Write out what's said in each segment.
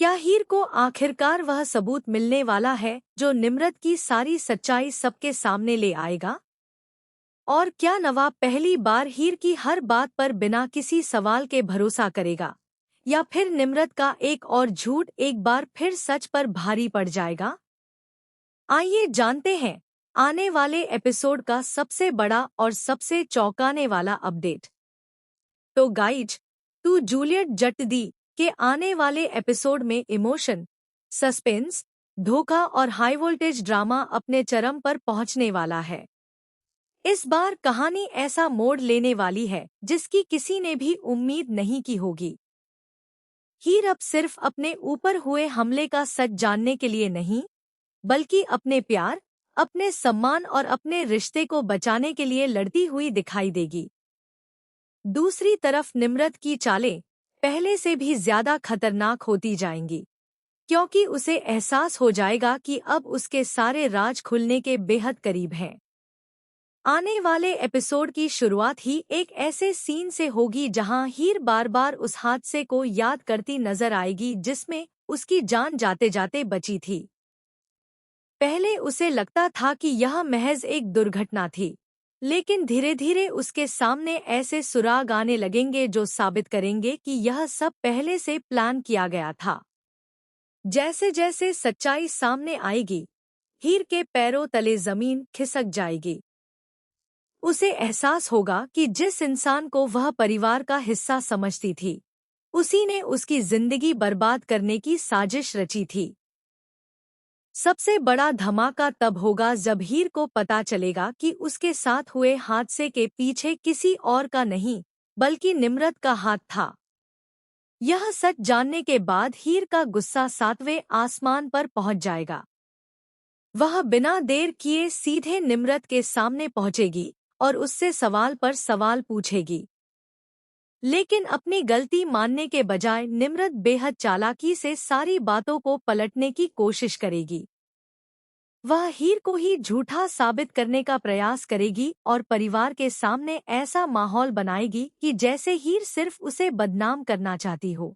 क्या हीर को आखिरकार वह सबूत मिलने वाला है जो निम्रत की सारी सच्चाई सबके सामने ले आएगा? और क्या नवाब पहली बार हीर की हर बात पर बिना किसी सवाल के भरोसा करेगा, या फिर निम्रत का एक और झूठ एक बार फिर सच पर भारी पड़ जाएगा? आइए जानते हैं आने वाले एपिसोड का सबसे बड़ा और सबसे चौंकाने वाला अपडेट। तो गाइज, टू जूलियट जट दी के आने वाले एपिसोड में इमोशन, सस्पेंस, धोखा और हाई वोल्टेज ड्रामा अपने चरम पर पहुंचने वाला है। इस बार कहानी ऐसा मोड़ लेने वाली है जिसकी किसी ने भी उम्मीद नहीं की होगी। हीर अब सिर्फ अपने ऊपर हुए हमले का सच जानने के लिए नहीं, बल्कि अपने प्यार, अपने सम्मान और अपने रिश्ते को बचाने के लिए लड़ती हुई दिखाई देगी। दूसरी तरफ निम्रत की चालें पहले से भी ज्यादा खतरनाक होती जाएंगी, क्योंकि उसे एहसास हो जाएगा कि अब उसके सारे राज खुलने के बेहद करीब हैं। आने वाले एपिसोड की शुरुआत ही एक ऐसे सीन से होगी जहां हीर बार बार उस हादसे को याद करती नजर आएगी जिसमें उसकी जान जाते जाते बची थी। पहले उसे लगता था कि यह महज एक दुर्घटना थी, लेकिन धीरे धीरे उसके सामने ऐसे सुराग आने लगेंगे जो साबित करेंगे कि यह सब पहले से प्लान किया गया था। जैसे जैसे सच्चाई सामने आएगी, हीर के पैरों तले जमीन खिसक जाएगी। उसे एहसास होगा कि जिस इंसान को वह परिवार का हिस्सा समझती थी, उसी ने उसकी जिंदगी बर्बाद करने की साजिश रची थी। सबसे बड़ा धमाका तब होगा जब हीर को पता चलेगा कि उसके साथ हुए हादसे के पीछे किसी और का नहीं, बल्कि निम्रत का हाथ था। यह सच जानने के बाद हीर का गुस्सा 7वें आसमान पर पहुंच जाएगा। वह बिना देर किए सीधे निम्रत के सामने पहुंचेगी और उससे सवाल पर सवाल पूछेगी। लेकिन अपनी गलती मानने के बजाय निम्रत बेहद चालाकी से सारी बातों को पलटने की कोशिश करेगी। वह हीर को ही झूठा साबित करने का प्रयास करेगी और परिवार के सामने ऐसा माहौल बनाएगी कि जैसे हीर सिर्फ उसे बदनाम करना चाहती हो।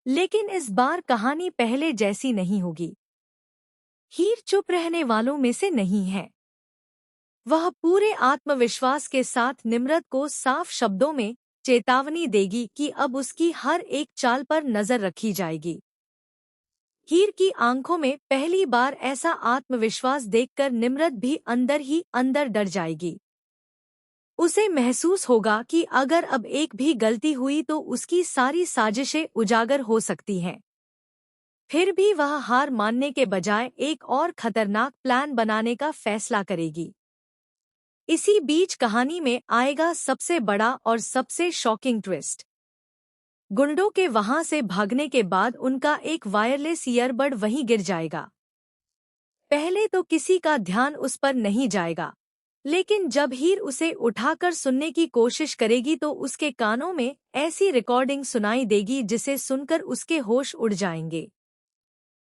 लेकिन इस बार कहानी पहले जैसी नहीं होगी। हीर चुप रहने वालों में से नहीं है। वह पूरे आत्मविश्वास के साथ निम्रत को साफ शब्दों में चेतावनी देगी कि अब उसकी हर एक चाल पर नजर रखी जाएगी। हीर की आंखों में पहली बार ऐसा आत्मविश्वास देखकर निम्रत भी अंदर ही अंदर डर जाएगी। उसे महसूस होगा कि अगर अब एक भी गलती हुई तो उसकी सारी साजिशें उजागर हो सकती हैं। फिर भी वह हार मानने के बजाय एक और खतरनाक प्लान बनाने का फैसला करेगी। इसी बीच कहानी में आएगा सबसे बड़ा और सबसे शॉकिंग ट्विस्ट। गुंडों के वहां से भागने के बाद उनका एक वायरलेस ईयरबड वहीं गिर जाएगा। पहले तो किसी का ध्यान उस पर नहीं जाएगा, लेकिन जब हीर उसे उठाकर सुनने की कोशिश करेगी तो उसके कानों में ऐसी रिकॉर्डिंग सुनाई देगी जिसे सुनकर उसके होश उड़ जाएंगे।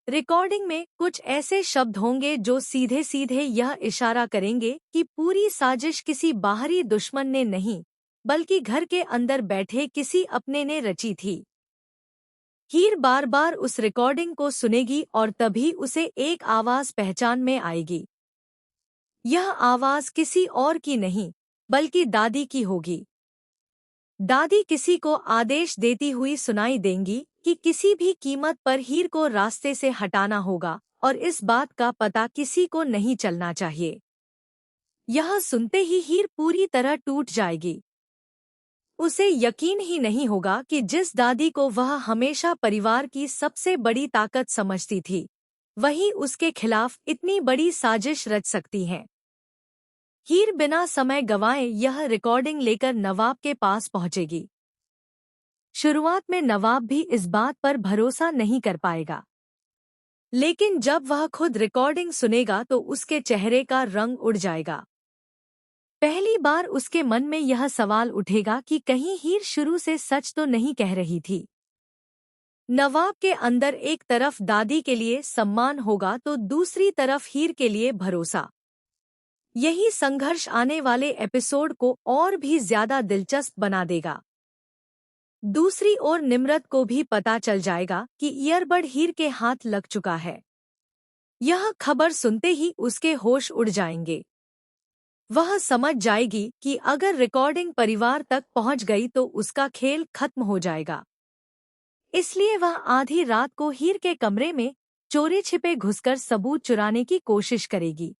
रिकॉर्डिंग में कुछ ऐसे शब्द होंगे जो सीधे सीधे यह इशारा करेंगे कि पूरी साजिश किसी बाहरी दुश्मन ने नहीं, बल्कि घर के अंदर बैठे किसी अपने ने रची थी। हीर बार बार उस रिकॉर्डिंग को सुनेगी और तभी उसे एक आवाज पहचान में आएगी। यह आवाज किसी और की नहीं, बल्कि दादी की होगी। दादी किसी को आदेश देती हुई सुनाई देंगी कि किसी भी कीमत पर हीर को रास्ते से हटाना होगा और इस बात का पता किसी को नहीं चलना चाहिए। यह सुनते ही हीर पूरी तरह टूट जाएगी। उसे यकीन ही नहीं होगा कि जिस दादी को वह हमेशा परिवार की सबसे बड़ी ताकत समझती थी, वही उसके खिलाफ इतनी बड़ी साजिश रच सकती है। हीर बिना समय गंवाए यह रिकॉर्डिंग लेकर नवाब के पास पहुंचेगी। शुरुआत में नवाब भी इस बात पर भरोसा नहीं कर पाएगा, लेकिन जब वह खुद रिकॉर्डिंग सुनेगा तो उसके चेहरे का रंग उड़ जाएगा। पहली बार उसके मन में यह सवाल उठेगा कि कहीं हीर शुरू से सच तो नहीं कह रही थी। नवाब के अंदर एक तरफ दादी के लिए सम्मान होगा तो दूसरी तरफ हीर के लिए भरोसा। यही संघर्ष आने वाले एपिसोड को और भी ज्यादा दिलचस्प बना देगा। दूसरी ओर निम्रत को भी पता चल जाएगा कि ईयरबड हीर के हाथ लग चुका है। यह खबर सुनते ही उसके होश उड़ जाएंगे। वह समझ जाएगी कि अगर रिकॉर्डिंग परिवार तक पहुंच गई तो उसका खेल खत्म हो जाएगा। इसलिए वह आधी रात को हीर के कमरे में चोरी छिपे घुसकर सबूत चुराने की कोशिश करेगी।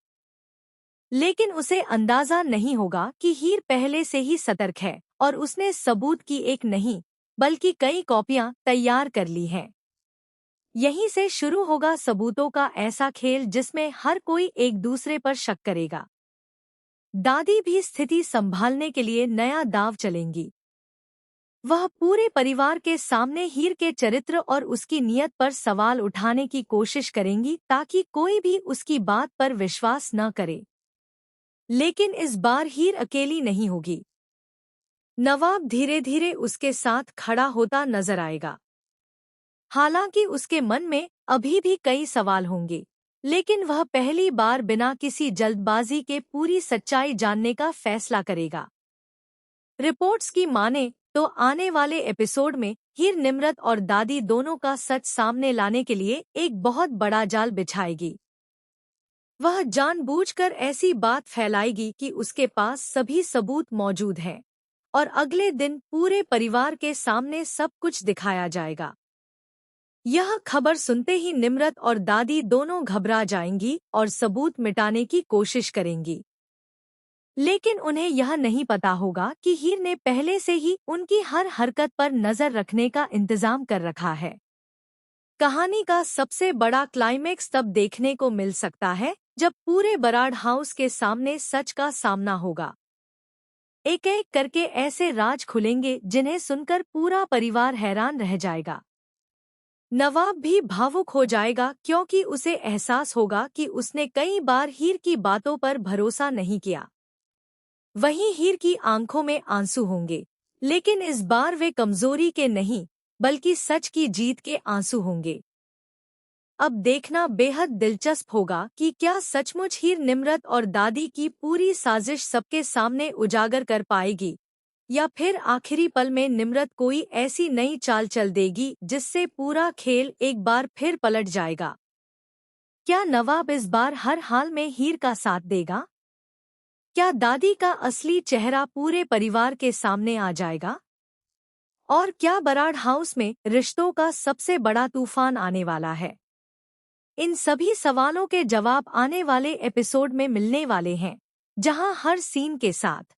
लेकिन उसे अंदाजा नहीं होगा कि हीर पहले से ही सतर्क है और उसने सबूत की एक नहीं बल्कि कई कॉपियां तैयार कर ली हैं। यहीं से शुरू होगा सबूतों का ऐसा खेल जिसमें हर कोई एक दूसरे पर शक करेगा। दादी भी स्थिति संभालने के लिए नया दाव चलेंगी। वह पूरे परिवार के सामने हीर के चरित्र और उसकी नीयत पर सवाल उठाने की कोशिश करेंगी ताकि कोई भी उसकी बात पर विश्वास न करे। लेकिन इस बार हीर अकेली नहीं होगी। नवाब धीरे धीरे उसके साथ खड़ा होता नजर आएगा। हालांकि उसके मन में अभी भी कई सवाल होंगे, लेकिन वह पहली बार बिना किसी जल्दबाजी के पूरी सच्चाई जानने का फैसला करेगा। रिपोर्ट्स की माने तो आने वाले एपिसोड में हीर निम्रत और दादी दोनों का सच सामने लाने के लिए एक बहुत बड़ा जाल बिछाएगी। वह जानबूझकर ऐसी बात फैलाएगी कि उसके पास सभी सबूत मौजूद हैं और अगले दिन पूरे परिवार के सामने सब कुछ दिखाया जाएगा। यह खबर सुनते ही निम्रत और दादी दोनों घबरा जाएंगी और सबूत मिटाने की कोशिश करेंगी। लेकिन उन्हें यह नहीं पता होगा कि हीर ने पहले से ही उनकी हर हरकत पर नजर रखने का इंतजाम कर रखा है। कहानी का सबसे बड़ा क्लाइमेक्स तब देखने को मिल सकता है जब पूरे बराड़ हाउस के सामने सच का सामना होगा। एक एक करके ऐसे राज खुलेंगे जिन्हें सुनकर पूरा परिवार हैरान रह जाएगा। नवाब भी भावुक हो जाएगा क्योंकि उसे एहसास होगा कि उसने कई बार हीर की बातों पर भरोसा नहीं किया। वहीं हीर की आंखों में आंसू होंगे, लेकिन इस बार वे कमजोरी के नहीं बल्कि सच की जीत के आंसू होंगे। अब देखना बेहद दिलचस्प होगा कि क्या सचमुच हीर निम्रत और दादी की पूरी साजिश सबके सामने उजागर कर पाएगी, या फिर आखिरी पल में निम्रत कोई ऐसी नई चाल चल देगी जिससे पूरा खेल एक बार फिर पलट जाएगा। क्या नवाब इस बार हर हाल में हीर का साथ देगा? क्या दादी का असली चेहरा पूरे परिवार के सामने आ जाएगा? और क्या बराड़ हाउस में रिश्तों का सबसे बड़ा तूफान आने वाला है? इन सभी सवालों के जवाब आने वाले एपिसोड में मिलने वाले हैं, जहां हर सीन के साथ